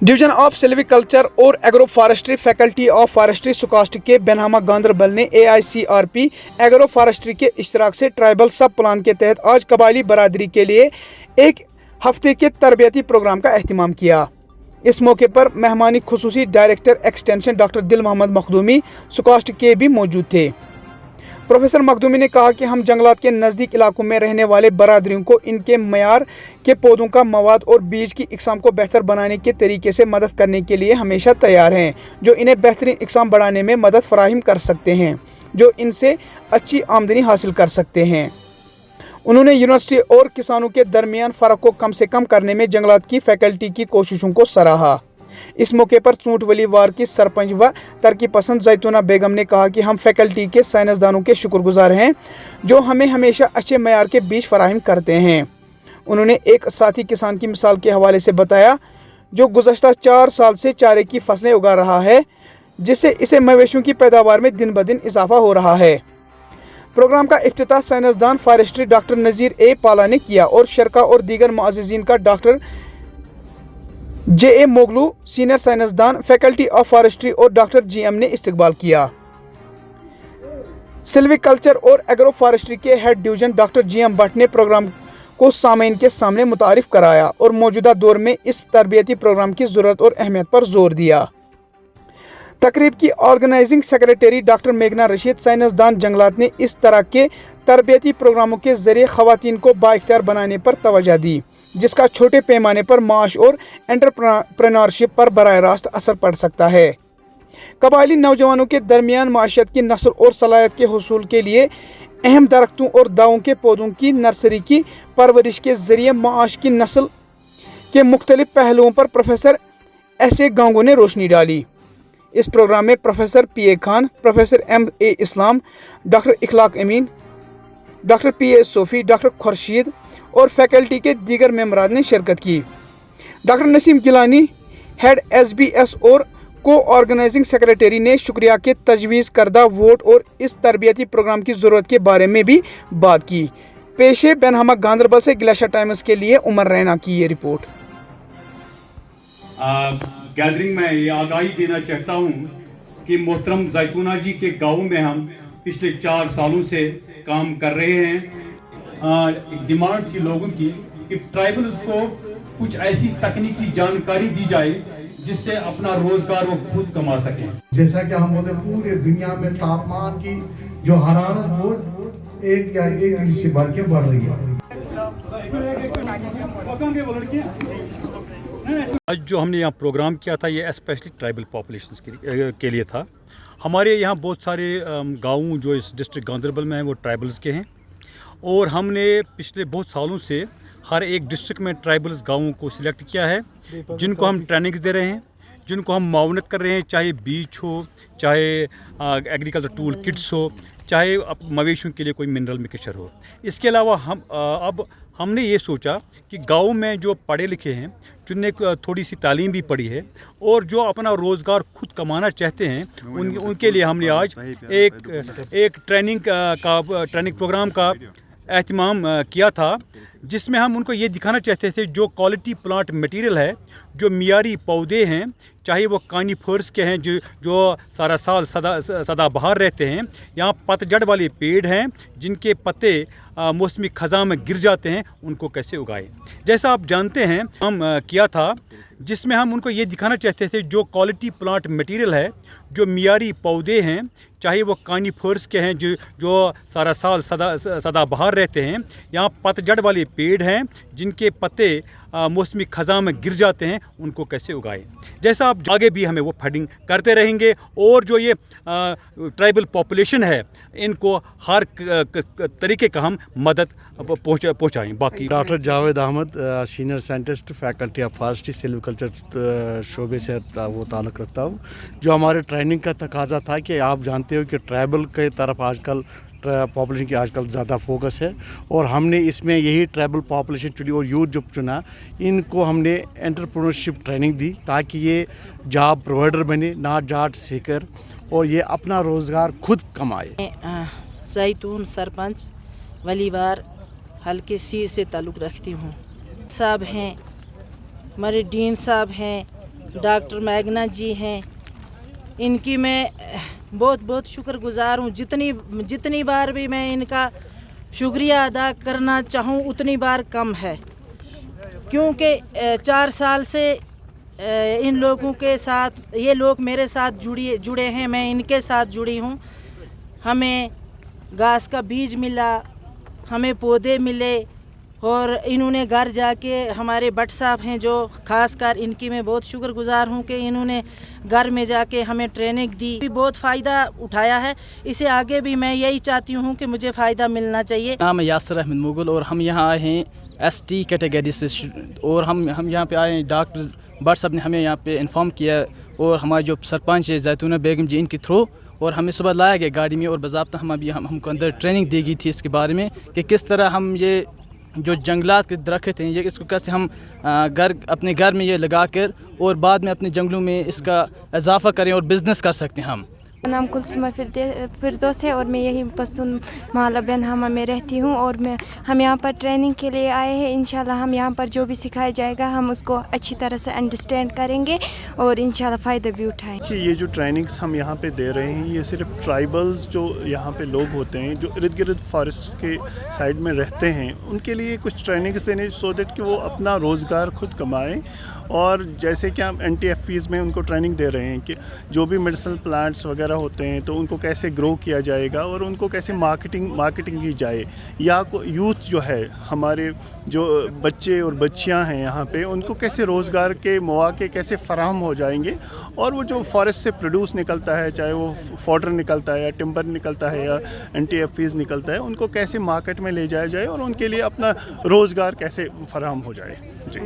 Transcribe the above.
Division of silviculture और agro forestry faculty of forestry SKUAST के बेनहामा गांदरबल ने AICRP एग्रो फॉरेस्ट्री के इश्तराक से ट्राइबल सब प्लान के तहत आज कबायली बरादरी के लिए एक हफ्ते के तरबियती प्रोग्राम का एहतमाम किया। इस मौके पर मेहमानी खुसूसी डायरेक्टर एक्सटेंशन डॉक्टर दिल मोहम्मद मखदूमी सुकास्ट के भी मौजूद थे। प्रोफेसर मखदूमी ने कहा कि हम जंगलात के नज़दीक इलाकों में रहने वाले बरादरियों को इनके मयार के पौधों का मवाद और बीज की इकसाम को बेहतर बनाने के तरीके से मदद करने के लिए हमेशा तैयार हैं, जो इन्हें बेहतरीन इकसाम बढ़ाने में मदद फराहम कर सकते हैं, जो इनसे अच्छी आमदनी हासिल कर सकते हैं। उन्होंने यूनिवर्सिटी और किसानों के दरमियान फ़र्क को कम से कम करने में जंगलात की फैकल्टी की कोशिशों को सराहा। इस मौके पर चूंटवली वार की सरपंच व तरक्की पसंद जैतूना बेगम ने कहा कि हम फैकल्टी के साइंसदानों के शुक्रगुजार हैं, जो हमें हमेशा अच्छे मयार के बीज फराहम करते हैं। उन्होंने एक साथी किसान की मिसाल के हवाले से बताया, जो गुज़श्ता 4 साल से चारे की फसलें उगा रहा है, जिससे इसे मवेशियों की पैदावार में दिन ब दिन इजाफा हो रहा है। प्रोग्राम का इफ्तिताह साइंसदान फॉरेस्ट्री डॉक्टर नज़ीर ए पाला ने किया और शरका और दीगर मुअज़्ज़िज़ीन का डॉक्टर JA मोगलू, सीनियर साइंसदान फैकल्टी ऑफ फॉरेस्ट्री और डॉक्टर GM ने इस्तकबाल किया। सिल्विकल्चर और एग्रो फॉरेस्ट्री के head division doctor GM Bhat ने प्रोग्राम को सामीन के सामने मुतारिफ कराया और मौजूदा दौर में इस तरबियती प्रोग्राम की ज़रूरत और अहमियत पर जोर दिया। तकरीब की ऑर्गेनाइजिंग सेक्रेटरी डॉक्टर मेघना रशीद साइंसदान जंगलात ने इस तरह के तरबियती प्रोग्रामों के ज़रिए ख़वातीन को बाइख्तियार बनाने पर तवज्जो दी, जिसका छोटे पैमाने पर माश और एंटरप्रेन्योरशिप पर बराह रास्त असर पड़ सकता है। कबायली नौजवानों के दरमियान माशियत की नस्ल और सलाहियत के हुसूल के लिए अहम दरख्तों और दावों के पौधों की नर्सरी की परवरिश के ज़रिए माश की नस्ल के मुख्तलिफ पहलुओं पर प्रोफेसर SA गांगू ने रोशनी डाली। इस प्रोग्राम में professor PA Khan, professor MA Islam, doctor Ikhlaq Amin, doctor PA Sofi, doctor Khurshid और फैकल्टी के दीगर मेंबरान ने शिरकत की। Doctor Naseem Gilani, head SBS और को ऑर्गेनाइजिंग सेक्रेटरी ने शुक्रिया के तजवीज़ करदा वोट और इस तरबियती प्रोग्राम की ज़रूरत के बारे में भी बात की। पेशे बेनहामा गांदरबल से गिलाशा टाइम्स के लिए उमर रैना की ये रिपोर्ट। गैदरिंग में ये आगाही देना चाहता हूँ कि मोहतरम जैतूना जी के गाँव में हम पिछले 4 सालों से काम कर रहे हैं। एक डिमांड थी लोगों की कि ट्राइबल्स को कुछ ऐसी तकनीकी जानकारी दी जाए जिससे अपना रोजगार वो खुद कमा सकें। जैसा कि हम बोलते पूरे दुनिया में तापमान की जो हरारत वो 1 या 1 डिग्री से बढ़ रही है। आज जो हमने यहाँ प्रोग्राम किया था, ये स्पेशली ट्राइबल पॉपुलेशंस के लिए था। हमारे यहाँ बहुत सारे गाँव जो इस डिस्ट्रिक्ट गांदरबल में हैं वो ट्राइबल्स के हैं, और हमने पिछले बहुत सालों से हर एक डिस्ट्रिक्ट में ट्राइबल्स गाँवों को सिलेक्ट किया है, जिनको हम ट्रेनिंग्स दे रहे हैं, जिनको हम मावनत कर रहे हैं, चाहे बीज हो, चाहे एग्रीकल्चर टूल किट्स हो, चाहे मवेशियों के लिए कोई मिनरल मिक्सचर हो। इसके अलावा अब हमने ये सोचा कि गाँव में जो पढ़े लिखे हैं, जिनने थोड़ी सी तालीम भी पढ़ी है और जो अपना रोज़गार खुद कमाना चाहते हैं, उनके लिए हमने आज एक ट्रेनिंग प्रोग्राम का एहतमाम किया था, जिसमें हम उनको ये दिखाना चाहते थे जो क्वालिटी प्लांट मटेरियल है, जो मियारी पौधे हैं, चाहे वो कानीफर्स के हैं जो सारा साल सदाबहार रहते हैं, यहाँ पतझड़ वाले पेड़ हैं जिनके पत्ते मौसमी ख़ज़ां में गिर जाते हैं, उनको कैसे उगाएं। जैसा आप जानते हैं हम किया था, जिसमें हम उनको ये दिखाना चाहते थे जो क्वालिटी प्लांट मटेरियल है, जो मियारी पौधे हैं, चाहे वो कानीफर्स के हैं जो सारा साल सदाबहार रहते हैं, यहाँ पतझड़ वाले पेड़ हैं जिनके पत्ते मौसमी ख़ज़ां में गिर जाते हैं, उनको कैसे उगाएं। जैसा आप आगे भी हमें वो फंडिंग करते रहेंगे, और जो ये ट्राइबल पॉपुलेशन है, इनको हर तरीके का हम मदद पहुँचाएँ। बाकी doctor Javed Ahmad, senior scientist faculty of forestry silviculture शोबे से वो ताल्लुक़ रखता हूँ। जो हमारे ट्रेनिंग का तकाजा था कि आप जानते हो कि ट्राइबल के तरफ आजकल पॉपुलेशन की आजकल ज़्यादा फोकस है, और हमने इसमें यही ट्राइबल पॉपुलेशन चुनी और यूथ जो चुना, इनको हमने एंटरप्रेन्योरशिप ट्रेनिंग दी ताकि ये जॉब प्रोवाइडर बने, ना जॉब सीकर, और ये अपना रोज़गार खुद कमाए। जैतून सरपंच वलीवार हल्के C से ताल्लुक़ रखती हूँ। साहब हैं, हमारे डीन साहब हैं, डॉक्टर मैगना जी हैं, इनकी मैं बहुत बहुत शुक्रगुजार हूँ। जितनी बार भी मैं इनका शुक्रिया अदा करना चाहूँ उतनी बार कम है, क्योंकि 4 साल से इन लोगों के साथ, ये लोग मेरे साथ जुड़े हैं, मैं इनके साथ जुड़ी हूँ। हमें घास का बीज मिला, हमें पौधे मिले, और इन्होंने घर जाके, हमारे भट्ट साहब हैं जो ख़ास कर, इनकी मैं बहुत शुक्रगुजार हूँ कि इन्होंने घर में जाके हमें ट्रेनिंग दी, भी बहुत फ़ायदा उठाया है। इसे आगे भी मैं यही चाहती हूँ कि मुझे फ़ायदा मिलना चाहिए। नाम है यासिर अहमद मुगल और हम यहाँ आए हैं ST कैटेगरी से, और हम यहाँ पे आए हैं। डॉक्टर भट्ट साहब ने हमें यहाँ पे इन्फॉर्म किया, और हमारे जो सरपंच है जैतूना बेगम जी, इनके थ्रू, और हमें सुबह लाया गया गाड़ी में, और बाज़ाब्ता हमको अंदर ट्रेनिंग दी गई थी इसके बारे में कि किस तरह हम ये जो जंगलात के दरख्त हैं, ये इसको कैसे हम अपने घर में ये लगा कर और बाद में अपने जंगलों में इसका इजाफा करें और बिज़नेस कर सकते हैं हम। मेरा नाम कुलसुमा फिरदौस है और मैं यही पश्तून महल्ला बेनहामा में रहती हूँ, और हम यहाँ पर ट्रेनिंग के लिए आए हैं। इंशाल्लाह हम यहाँ पर जो भी सिखाया जाएगा हम उसको अच्छी तरह से अंडरस्टैंड करेंगे और इंशाल्लाह फ़ायदा भी उठाएंगे। कि ये जो ट्रेनिंग्स हम यहाँ पे दे रहे हैं, ये सिर्फ ट्राइबल्स जो यहाँ पे लोग होते हैं, जो इर्द गिर्द फॉरेस्ट के साइड में रहते हैं, उनके लिए कुछ ट्रेनिंग्स देने, सो दैट कि वो अपना रोज़गार खुद कमाएँ। और जैसे कि हम NTFPs में उनको ट्रेनिंग दे रहे हैं कि जो भी मेडिसिनल प्लांट्स वगैरह होते हैं तो उनको कैसे ग्रो किया जाएगा और उनको कैसे मार्केटिंग की जाए, या यूथ जो है, हमारे जो बच्चे और बच्चियां हैं यहाँ पे, उनको कैसे रोज़गार के मौके कैसे फराहम हो जाएंगे, और वो जो फॉरेस्ट से प्रोड्यूस निकलता है, चाहे वो फॉडर निकलता है या टिम्बर निकलता है या NTFPs निकलता है, उनको कैसे मार्केट में ले जाया जाए और उनके लिए अपना रोज़गार कैसे फराहम हो जाए। जी।